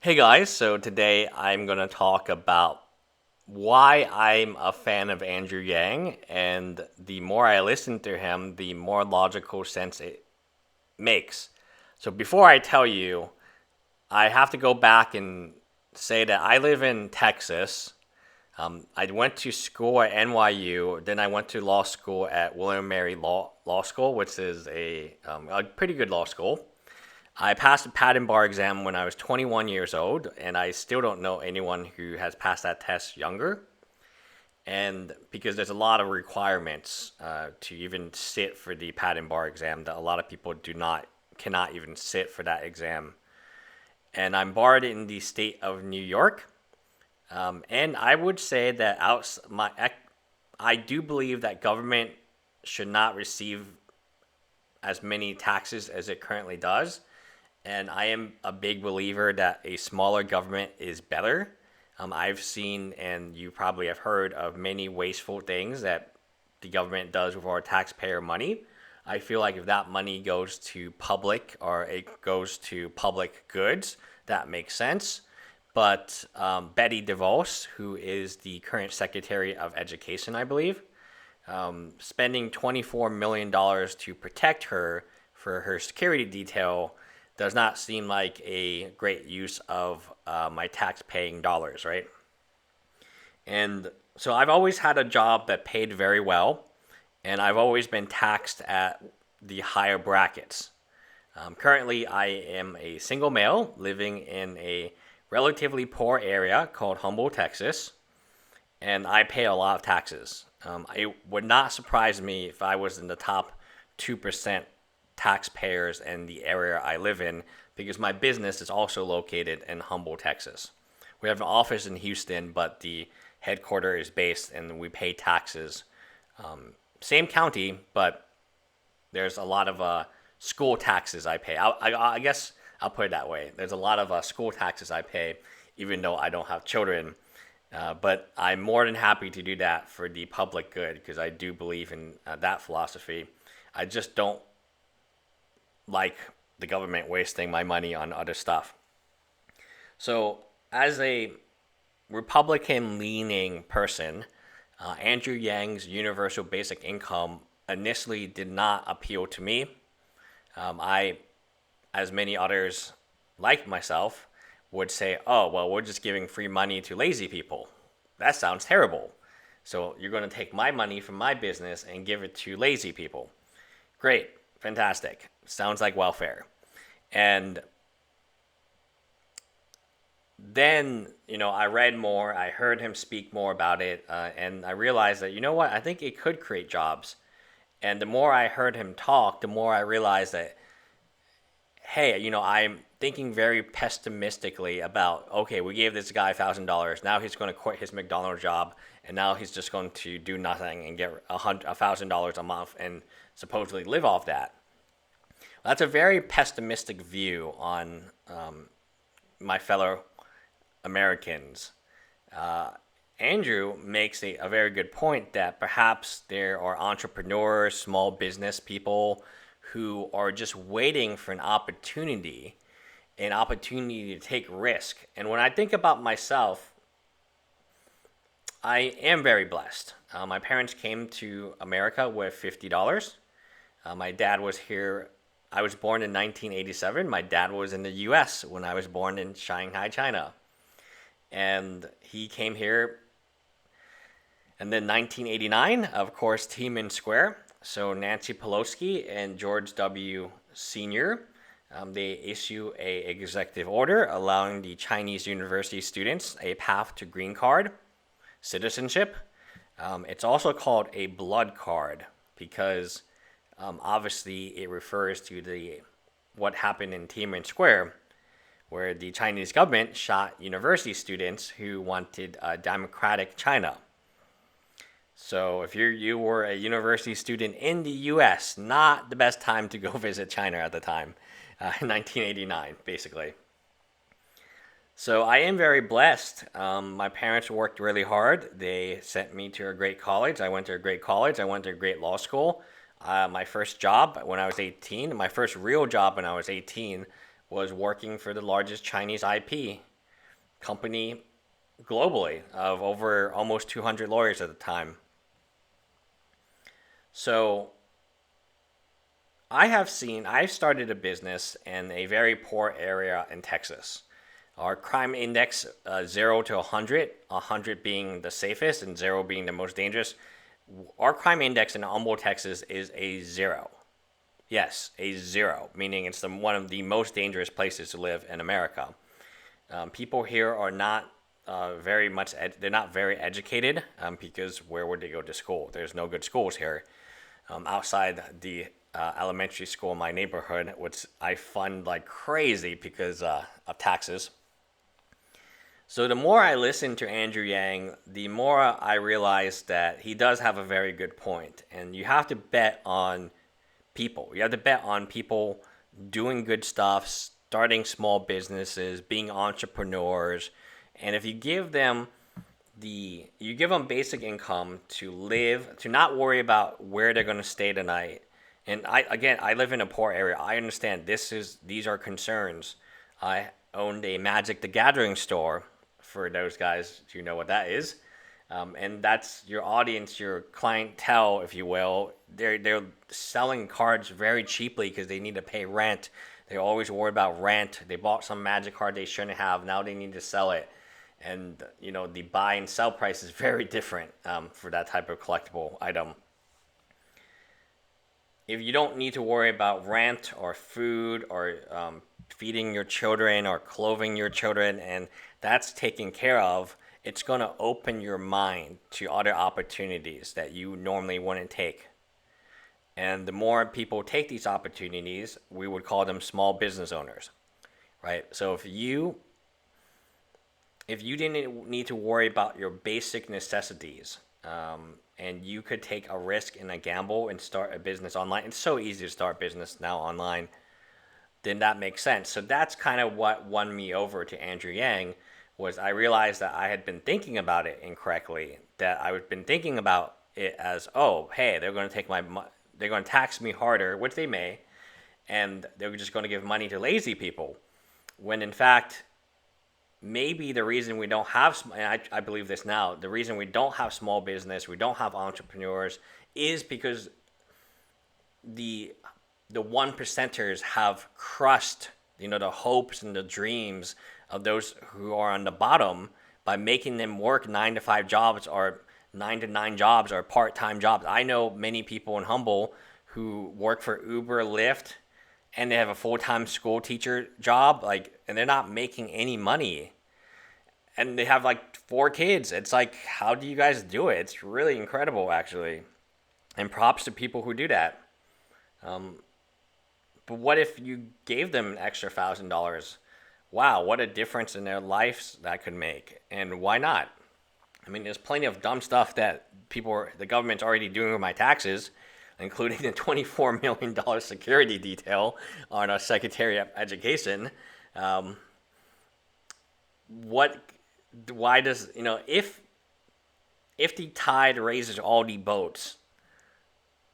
Hey guys, so today I'm going to talk about why I'm a fan of Andrew Yang, and the more I listen to him, the more logical sense it makes. So before I tell you, I have to go back and say that I live in Texas. I went to school at NYU, then I went to law school at William Mary Law School, which is a pretty good law school. I passed the patent bar exam when I was 21 years old, and I still don't know anyone who has passed that test younger. And because there's a lot of requirements to even sit for the patent bar exam, that a lot of people cannot even sit for that exam. And I'm barred in the state of New York. And I would say that I do believe that government should not receive as many taxes as it currently does. And I am a big believer that a smaller government is better. I've seen, and you probably have heard of many wasteful things that the government does with our taxpayer money. I feel like if that money goes to public or it goes to public goods, that makes sense. But Betty DeVos, who is the current Secretary of Education, I believe, spending $24 million to protect her for her security detail does not seem like a great use of my tax paying dollars, right? And so I've always had a job that paid very well, and I've always been taxed at the higher brackets. Currently, I am a single male living in a relatively poor area called Humble, Texas, and I pay a lot of taxes. It would not surprise me if I was in the top 2% taxpayers in the area I live in because my business is also located in Humble, Texas. We have an office in Houston, but the headquarters is based and we pay taxes. Same county, but there's a lot of school taxes I pay. I guess I'll put it that way. There's a lot of school taxes I pay, even though I don't have children. But I'm more than happy to do that for the public good because I do believe in that philosophy. I just don't like the government wasting my money on other stuff. So, as a Republican leaning person, Andrew Yang's universal basic income initially did not appeal to me. I, as many others like myself, would say, oh, well, we're just giving free money to lazy people. That sounds terrible. So, you're going to take my money from my business and give it to lazy people. Great, fantastic. Sounds like welfare. And then, I read more, I heard him speak more about it, and I realized that, I think it could create jobs. And the more I heard him talk, the more I realized that, hey, I'm thinking very pessimistically about, okay, we gave this guy $1,000. Now he's going to quit his McDonald's job, and now he's just going to do nothing and get $1,000 a month and supposedly live off that. That's a very pessimistic view on my fellow Americans. Andrew makes a very good point that perhaps there are entrepreneurs, small business people who are just waiting for an opportunity to take risk. And when I think about myself, I am very blessed. My parents came to America with $50. My dad was here. I was born in 1987. My dad was in the US when I was born in Shanghai, China. And he came here. And then 1989, of course, Tiananmen Square. So Nancy Pelosi and George W. Sr., they issue a executive order allowing the Chinese university students a path to green card citizenship. It's also called a blood card because obviously it refers to what happened in Tiananmen Square, where the Chinese government shot university students who wanted a democratic China. So if you were a university student in the U.S., not the best time to go visit China at the time, in 1989, basically. So I am very blessed. My parents worked really hard. They sent me to a great college. I went to a great college. I went to a great law school. My first job when I was 18, my first real job when I was 18, was working for the largest Chinese IP company globally of over almost 200 lawyers at the time. So I've started a business in a very poor area in Texas. Our crime index, 0 to 100, 100 being the safest and 0 being the most dangerous. Our crime index in Humble, Texas is a 0. Yes, a 0, meaning it's one of the most dangerous places to live in America. People here are not they're not very educated, because where would they go to school? There's no good schools here, outside the elementary school in my neighborhood, which I fund like crazy because of taxes. So the more I listen to Andrew Yang, the more I realize that he does have a very good point. And you have to bet on people. You have to bet on people doing good stuff, starting small businesses, being entrepreneurs. And if you give them basic income to live, to not worry about where they're going to stay tonight. And I live in a poor area. I understand these are concerns. I owned a Magic the Gathering store, for those guys who know what that is. And that's your audience, your clientele, if you will. They're selling cards very cheaply because they need to pay rent. They're always worried about rent. They bought some Magic card they shouldn't have. Now they need to sell it. And, the buy and sell price is very different for that type of collectible item. If you don't need to worry about rent or food or feeding your children or clothing your children, and that's taken care of, it's going to open your mind to other opportunities that you normally wouldn't take. And the more people take these opportunities, we would call them small business owners, right? So if you didn't need to worry about your basic necessities, and you could take a risk and a gamble and start a business online, it's so easy to start business now online, then that makes sense. So that's kind of what won me over to Andrew Yang. Was I realized that I had been thinking about it incorrectly, that I had been thinking about it as, oh, hey, they're going to tax me harder, which they may, and they're just going to give money to lazy people. When in fact, maybe the reason we don't have, and I believe this now, the reason we don't have small business, we don't have entrepreneurs, is because the one percenters have crushed, the hopes and the dreams of those who are on the bottom by making them work 9 to 5 jobs or 9 to 9 jobs or part-time jobs. I know many people in Humble who work for Uber, Lyft, and they have a full-time school teacher job, and they're not making any money. And they have 4 kids. It's how do you guys do it? It's really incredible, actually. And props to people who do that. But what if you gave them an extra $1,000? Wow, what a difference in their lives that could make. And why not? I mean, there's plenty of dumb stuff that the government's already doing with my taxes, including the $24 million security detail on our Secretary of Education. Why does, if the tide raises all the boats,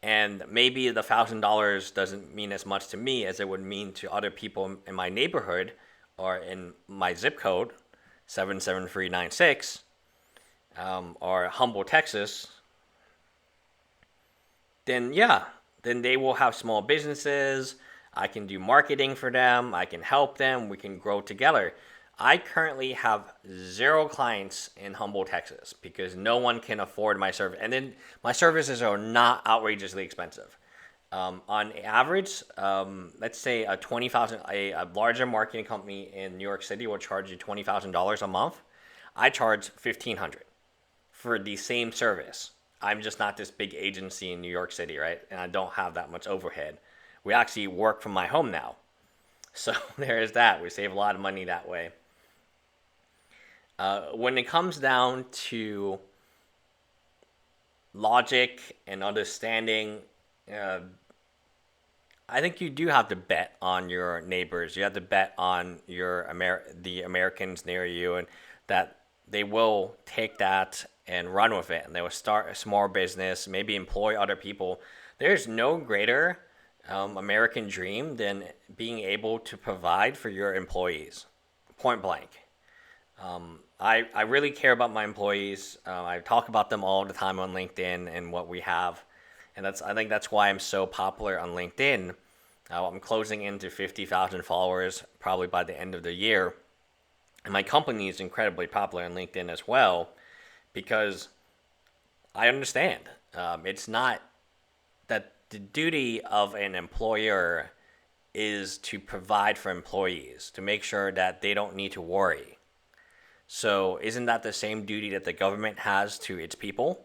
and maybe the $1,000 doesn't mean as much to me as it would mean to other people in my neighborhood or in my zip code, 77396, or Humble, Texas, then they will have small businesses. I can do marketing for them. I can help them. We can grow together. I currently have 0 clients in Humble, Texas, because no one can afford my service. And then my services are not outrageously expensive. On average, let's say a larger marketing company in New York City will charge you $20,000 a month. I charge $1,500 for the same service. I'm just not this big agency in New York City, right? And I don't have that much overhead. We actually work from my home now. So there is that. We save a lot of money that way. When it comes down to logic and understanding, I think you do have to bet on your neighbors. You have to bet on the Americans near you, and that they will take that and run with it, and they will start a small business, maybe employ other people. There's no greater American dream than being able to provide for your employees, point blank. I really care about my employees. I talk about them all the time on LinkedIn and what we have, and I think that's why I'm so popular on LinkedIn. I'm closing into 50,000 followers probably by the end of the year, and my company is incredibly popular on LinkedIn as well because I understand. It's not that the duty of an employer is to provide for employees, to make sure that they don't need to worry. So, isn't that the same duty that the government has to its people?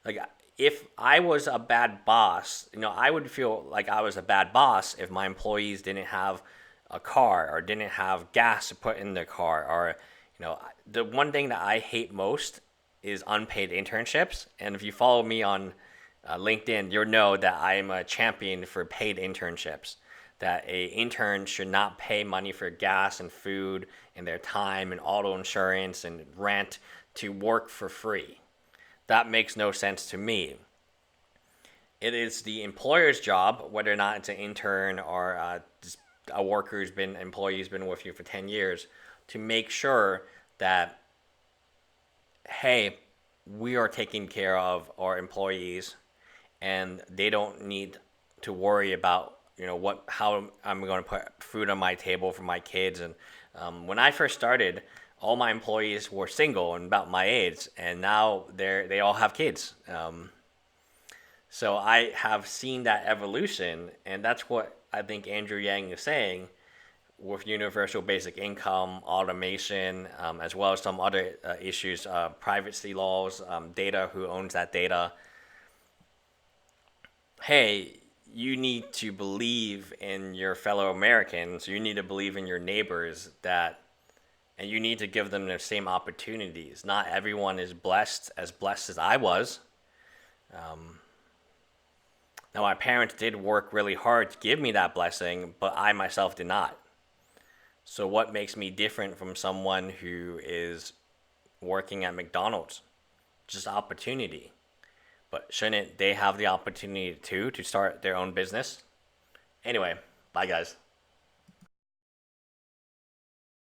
Like, if I was a bad boss, I would feel like I was a bad boss if my employees didn't have a car or didn't have gas to put in their car. Or, the one thing that I hate most is unpaid internships. And if you follow me on LinkedIn, you'll know that I am a champion for paid internships. That a intern should not pay money for gas and food and their time and auto insurance and rent to work for free. That makes no sense to me. It is the employer's job, whether or not it's an intern or just a worker who's been employee who's been with you for 10 years, to make sure that, hey, we are taking care of our employees and they don't need to worry about how I'm going to put food on my table for my kids. And when I first started, all my employees were single and about my age, and now they all have kids. So I have seen that evolution, and that's what I think Andrew Yang is saying with universal basic income, automation, as well as some other issues, privacy laws, data, who owns that data. Hey, you need to believe in your fellow Americans. You need to believe in your neighbors and you need to give them the same opportunities. Not everyone is blessed as I was. Now, my parents did work really hard to give me that blessing, but I myself did not. So, what makes me different from someone who is working at McDonald's? Just opportunity. But shouldn't they have the opportunity too to start their own business? Anyway, bye guys.